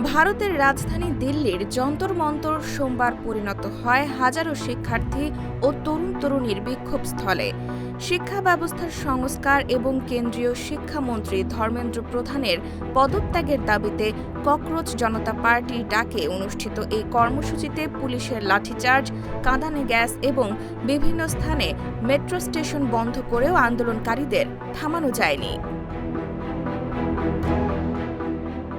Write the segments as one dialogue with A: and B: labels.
A: ভারতের রাজধানী দিল্লির যন্তর মন্তর সোমবার পরিণত হয় হাজারো শিক্ষার্থী ও তরুণ-তরুণীর বিক্ষোভস্থলে। শিক্ষা ব্যবস্থার সংস্কার এবং কেন্দ্রীয় শিক্ষামন্ত্রী ধর্মেন্দ্র প্রধানের পদত্যাগের দাবিতে ককরোচ জনতা পার্টির ডাকে অনুষ্ঠিত এই কর্মসূচিতে পুলিশের লাঠিচার্জ, কাঁদানে গ্যাস এবং বিভিন্ন স্থানে মেট্রো স্টেশন বন্ধ করেও আন্দোলনকারীদের থামানো যায়নি।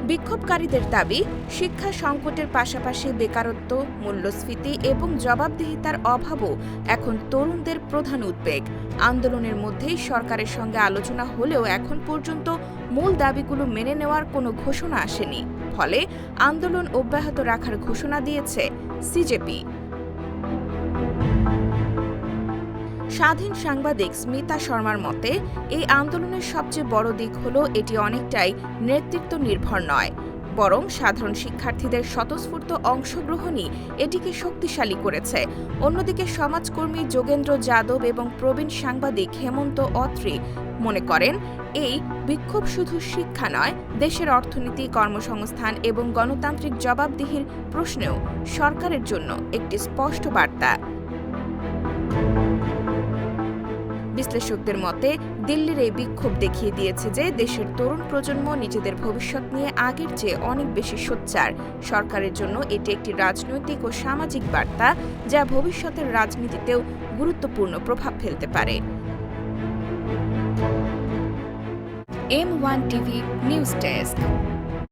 A: বিক্ষোভকারীদের দাবি, শিক্ষা সংকটের পাশাপাশি বেকারত্ব, মূল্যস্ফীতি এবং জবাবদিহিতার অভাবও এখন তরুণদের প্রধান উদ্বেগ। আন্দোলনের মধ্যেই সরকারের সঙ্গে আলোচনা হলেও এখন পর্যন্ত মূল দাবিগুলো মেনে নেওয়ার কোনো ঘোষণা আসেনি। ফলে আন্দোলন অব্যাহত রাখার ঘোষণা দিয়েছে সিজেপি। স্বাধীন সাংবাদিক স্মিতা শর্মার মতে, এই আন্দোলনের সবচেয়ে বড় দিক হল এটি অনেকটাই নেতৃত্ব নির্ভর নয়, বরং সাধারণ শিক্ষার্থীদের স্বতঃস্ফূর্ত অংশগ্রহণই এটিকে শক্তিশালী করেছে। অন্যদিকে সমাজকর্মী যোগেন্দ্র যাদব এবং প্রবীণ সাংবাদিক হেমন্ত অত্রি মনে করেন, এই বিক্ষোভ শুধু শিক্ষা নয়, দেশের অর্থনীতি, কর্মসংস্থান এবং গণতান্ত্রিক জবাবদিহির প্রশ্নেও সরকারের জন্য একটি স্পষ্ট বার্তা। বিশ্লেষকদের মতে, দিল্লির এই বিক্ষোভ দেখিয়ে দিয়েছে যে দেশের তরুণ প্রজন্ম নিজেদের ভবিষ্যৎ নিয়ে আগের চেয়ে অনেক বেশি সোচ্চার। সরকারের জন্য এটি একটি রাজনৈতিক ও সামাজিক বার্তা, যা ভবিষ্যতের রাজনীতিতেও গুরুত্বপূর্ণ প্রভাব ফেলতে পারে। M1 TV news desk.